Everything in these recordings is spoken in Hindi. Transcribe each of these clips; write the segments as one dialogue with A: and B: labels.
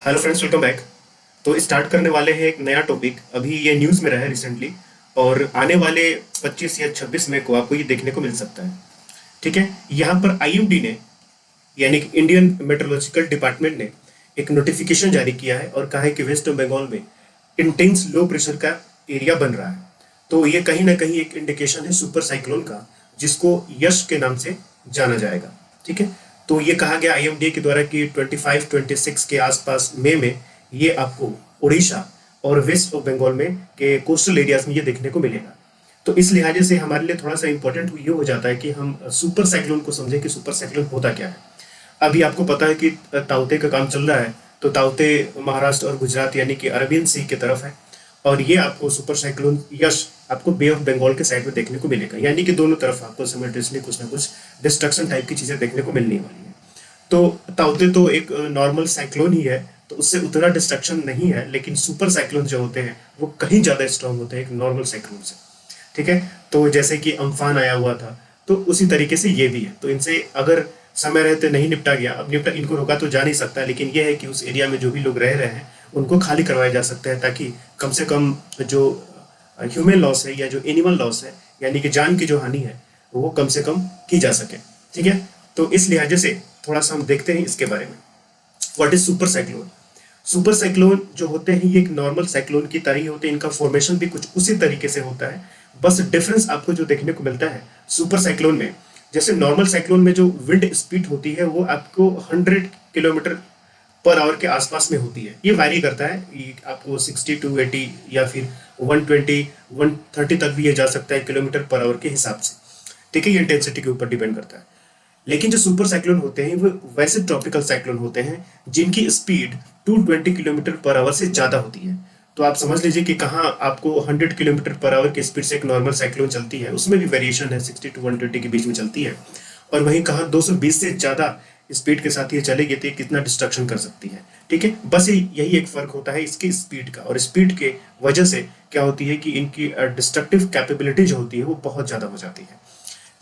A: Hello friends, welcome back. तो स्टार्ट करने वाले हैं एक नया टॉपिक। अभी ये न्यूज़ में रहा है रिसेंटली, और आने वाले 25 या 26 मई को आपको ये देखने को मिल सकता है। ठीक है, यहाँ पर आईएमडी ने, यानी कि इंडियन मेट्रोलॉजिकल डिपार्टमेंट ने एक नोटिफिकेशन जारी किया है और कहा है कि वेस्ट बंगाल में इंटेंस लो प्रेशर का एरिया बन रहा है। तो ये कहीं ना कहीं एक इंडिकेशन है सुपर साइक्लोन का, जिसको यश के नाम से जाना जाएगा। ठीक है, तो ये कहा गया आईएमडी के द्वारा कि 25-26 के आसपास मई में ये आपको उड़ीसा और वेस्ट बंगाल में के कोस्टल एरियाज में ये देखने को मिलेगा। तो इस लिहाजे से हमारे लिए थोड़ा सा इंपॉर्टेंट ये हो जाता है कि हम सुपर साइक्लोन को समझें कि सुपर साइक्लोन होता क्या है। अभी आपको पता है कि ताउते का काम चल रहा है, तो ताउते महाराष्ट्र और गुजरात यानी कि अरबियन सी की तरफ है, और ये आपको सुपर साइक्लोन यश आपको बे ऑफ बंगाल के साइड में देखने को मिलेगा। यानी कि दोनों तरफ आपको सिमिल्टेनियसली कुछ ना कुछ डिस्ट्रक्शन टाइप की चीजें देखने को मिलने वाली है। तो ताउते तो एक नॉर्मल साइक्लोन ही है, तो उससे उतना डिस्ट्रक्शन नहीं है, लेकिन सुपर साइक्लोन जो होते हैं वो कहीं ज्यादा स्ट्रांग होते हैं एक नॉर्मल साइक्लोन से। ठीक है, तो जैसे कि अम्फान आया हुआ था, तो उसी तरीके से ये भी है। तो इनसे अगर समय रहते नहीं निपटा गया, अब निपटा इनको रोका तो जा नहीं सकता, लेकिन ये है कि उस एरिया में जो भी लोग रह रहे हैं उनको खाली करवाया जा सकता है, ताकि कम से कम जो ह्यूमन लॉस है या जो एनिमल लॉस है, यानी कि जान की जो हानि है, वो कम से कम की जा सके। ठीक है, तो इस लिहाजे से थोड़ा सा हम देखते हैं इसके बारे में। What is super cyclone? Super cyclone जो होते हैं ये एक नॉर्मल साइक्लोन की तरह ही होते हैं, इनका फॉर्मेशन भी कुछ उसी तरीके से होता है। बस डिफरेंस आपको जो देखने को मिलता है सुपर साइक्लोन में, जैसे नॉर्मल साइक्लोन में जो विंड स्पीड होती है वो आपको 100 किलोमीटर पर आवर के आसपास में होती है। ये वैरी करता है, ये आपको 60 to 80 या फिर 120 130 तक भी ये जा सकता है किलोमीटर पर आवर के हिसाब से। ठीक है, ये इंटेंसिटी के ऊपर डिपेंड करता है। लेकिन जो सुपर साइक्लोन होते हैं वो वैसे ट्रॉपिकल साइक्लोन होते हैं जिनकी स्पीड 220 किलोमीटर पर आवर से ज्यादा होती है। तो आप समझ लीजिए कि कहाँ आपको 100 किलोमीटर पर आवर की स्पीड से एक नॉर्मल साइक्लोन चलती है, उसमें भी वेरिएशन है, 60 to 120 के बीच में चलती है, और वहीं कहाँ 220 से ज्यादा स्पीड के साथ ये चलेगी तो ये कितना डिस्ट्रक्शन कर सकती है। ठीक है, बस यही एक फर्क होता है इसकी स्पीड का, और स्पीड के वजह से क्या होती है कि इनकी डिस्ट्रक्टिव कैपेबिलिटी जो होती है वो बहुत ज्यादा हो जाती है।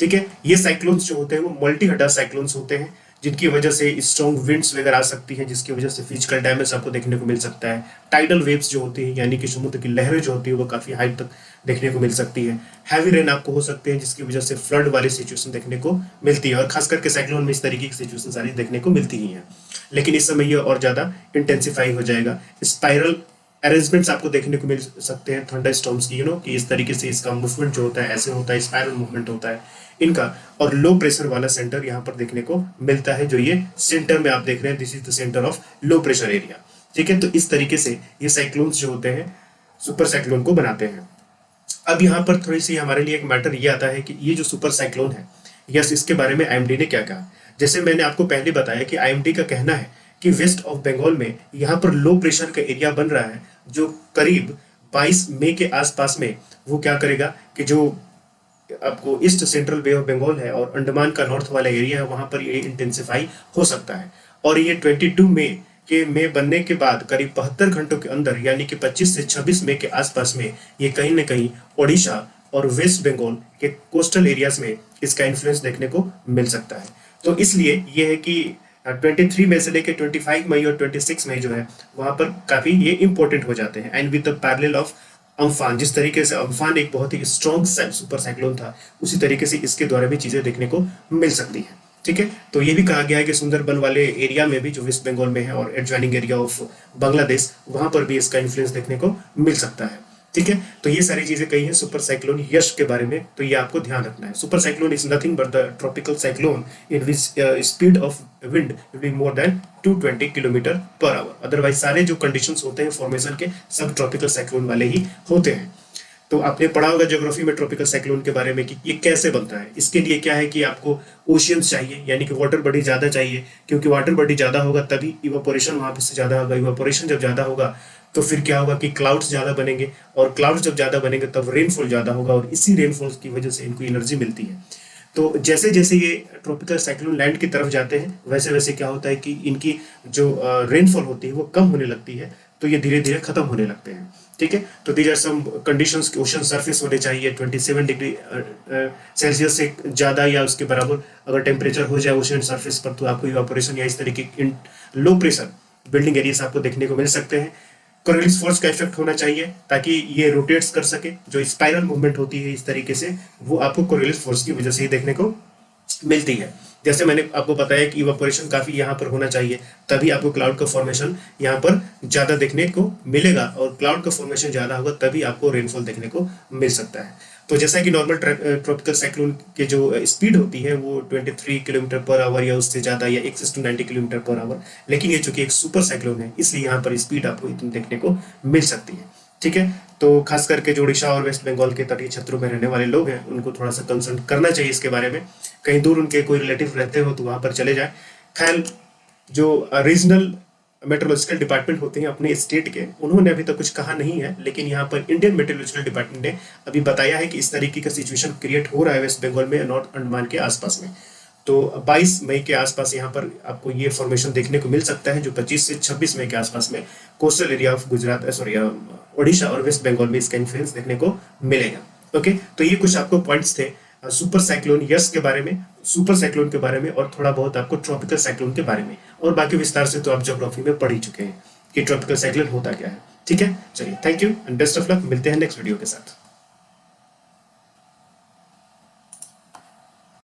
A: ठीक है, ये साइक्लोन्स जो होते हैं वो मल्टी हडा साइक्लोन्स होते हैं, जिनकी वजह से स्ट्रॉन्ग विंड्स वगैरह आ सकती हैं, जिसकी वजह से फिजिकल डैमेज आपको देखने को मिल सकता है। टाइडल वेव्स जो होती हैं, यानी कि समुद्र की लहरें जो होती है वो काफी हाइट तक देखने को मिल सकती है। हैवी रेन आपको हो सकते हैं, जिसकी वजह से फ्लड वाली सिचुएशन देखने को मिलती है, और खास करके साइक्लोन में इस तरीके की सिचुएशन सारी देखने को मिलती ही हैं। लेकिन इस समय ये और ज्यादा इंटेंसिफाई हो जाएगा। स्पाइरल अरेंजमेंट्स आपको देखने को मिल सकते हैं थंडर स्टॉर्म्स की, कि इस तरीके से इसका मूवमेंट जो होता है ऐसे होता है, स्पाइरल मूवमेंट होता है इनका। और लो प्रेशर वाला सेंटर यहाँ पर देखने को मिलता है, जो ये सेंटर में आप देख रहे हैं, this is the centre of low pressure area. ठीक है, तो इस तरीके से ये साइक्लोन्स जो होते हैं सुपर साइक्लोन को बनाते हैं। अब यहाँ पर थोड़ी सी हमारे लिए एक मैटर ये आता है कि ये जो सुपर साइक्लोन है, यस, इसके बारे में आईएमडी ने क्या कहा। जैसे मैंने आपको पहले बताया कि आईएमडी का कहना है कि वेस्ट ऑफ बंगाल में यहाँ पर लो प्रेशर का एरिया बन रहा है, जो करीब 22 मई के आसपास में वो क्या करेगा कि जो आपको east central bay of Bengal है और अंडमान का नॉर्थ वाला एरिया है, वहां पर ये इंटेंसिफाई हो सकता है। और ये 22 मई के में बनने के बाद करीब 72 घंटों के अंदर, यानी कि 25 से 26 मई के आसपास में, ये कहीं ना कहीं ओडिशा और वेस्ट बंगाल के कोस्टल एरियाज में इसका इन्फ्लुएंस देखने को मिल सकता है। तो इसलिए ये है कि 23 मई से लेकर 25 मई और 26 मई जो है वहां पर काफी ये इंपॉर्टेंट हो जाते हैं। And with the parallel of Amphan, जिस तरीके से अम्फान एक बहुत ही स्ट्रॉन्ग सुपर साइक्लोन था, उसी तरीके से इसके द्वारा भी चीजें देखने को मिल सकती हैं। ठीक है, तो ये भी कहा गया है कि सुंदरबन वाले एरिया में भी, जो वेस्ट बंगाल में है और एडजॉइनिंग एरिया ऑफ बांग्लादेश, वहां पर भी इसका इन्फ्लुएंस देखने को मिल सकता है। ठीक है, तो ये सारी चीजें कही हैं सुपर साइक्लोन यश के बारे में, तो ये आपको ध्यान रखना है। Super cyclone is nothing but the tropical cyclone in which speed of wind will be more than 220 kilometre per hour. Otherwise सारे जो कंडीशंस होते हैं फॉर्मेशन के, सब ट्रॉपिकल साइक्लोन वाले ही होते हैं। तो आपने पढ़ा होगा ज्योग्राफी में ट्रॉपिकल साइक्लोन के बारे में कि ये कैसे बनता है। इसके लिए क्या है कि आपको ओशियंस चाहिए, यानी कि वाटर बॉडी ज्यादा चाहिए, क्योंकि वाटर बॉडी ज्यादा होगा तभी इवापोरेशन वहां पे से ज्यादा होगा। इवापोरेशन जब ज्यादा होगा तो फिर क्या होगा कि क्लाउड्स ज्यादा बनेंगे, और क्लाउड्स जब ज्यादा बनेंगे तब रेनफॉल ज्यादा होगा, और इसी रेनफॉल की वजह से इनको एनर्जी मिलती है। तो जैसे जैसे ये ट्रॉपिकल साइक्लोन लैंड की तरफ जाते हैं, वैसे वैसे क्या होता है कि इनकी जो रेनफॉल होती है वो कम होने लगती है, तो ये धीरे धीरे खत्म होने लगते हैं। ठीक है, तो दीज आर सम कंडीशंस कि ओशन सरफेस होने चाहिए 27 डिग्री सेल्सियस से ज़्यादा या उसके बराबर अगर टेम्परेचर हो जाए ओशन सरफेस पर, तो आपको इवापोरेशन या इस तरीके लो प्रेशर बिल्डिंग एरियाज आपको देखने को मिल सकते हैं। कोरियोलिस फोर्स का इफेक्ट होना चाहिए ताकि ये रोटेट्स कर सके, जो स्पाइरल मूवमेंट होती है इस तरीके से, वो आपको कोरियोलिस फोर्स की वजह से ही देखने को मिलती है। जैसे मैंने आपको बताया कि इवापोरेशन काफी यहाँ पर होना चाहिए, तभी आपको क्लाउड का फॉर्मेशन यहाँ पर ज्यादा देखने को मिलेगा, और क्लाउड का फॉर्मेशन ज्यादा होगा तभी आपको रेनफॉल देखने को मिल सकता है। तो जैसा कि नॉर्मल ट्रॉपिकल साइक्लोन के जो स्पीड होती है वो 23 किलोमीटर पर आवर या उससे ज़्यादा, या 1 to 90 किलोमीटर पर आवर, लेकिन ये चूंकि एक सुपर साइक्लोन है इसलिए यहाँ पर स्पीड आपको इतनी देखने को मिल सकती है। ठीक है, तो खास करके जो उड़ीसा और वेस्ट बंगाल के तटीय क्षेत्रों में रहने वाले लोग हैं उनको थोड़ा सा कंसर्न करना चाहिए इसके बारे में। कहीं दूर उनके कोई रिलेटिव रहते हो तो वहाँ पर चले जाए। खैर, जो रीजनल मेट्रोलॉजिकल डिपार्टमेंट होते हैं अपने स्टेट के, उन्होंने अभी तक कुछ कहा नहीं है, लेकिन यहाँ पर इंडियन मेट्रोलॉजिकल डिपार्टमेंट ने अभी बताया है कि इस तरीके का सिचुएशन क्रिएट हो रहा है वेस्ट बंगाल में, नॉर्थ अंडमान के आसपास में। तो 22 मई के आसपास यहाँ पर आपको ये फॉर्मेशन देखने को मिल सकता है, जो 25 से 26 मई के आसपास में coastal area of Gujarat, sorry, Odisha और वेस्ट बंगाल में इसका इन्फ्लुएंस देखने को मिलेगा। ओके, तो ये कुछ आपको पॉइंट्स थे सुपर साइक्लोन यस के बारे में, सुपर साइक्लोन के बारे में, और थोड़ा बहुत आपको ट्रॉपिकल साइक्लोन के बारे में, और बाकी विस्तार से तो आप ज्योग्राफी में पढ़ ही चुके हैं कि ट्रॉपिकल साइक्लोन होता क्या है। ठीक है, चलिए, thank you and best of luck. मिलते हैं नेक्स्ट वीडियो के साथ।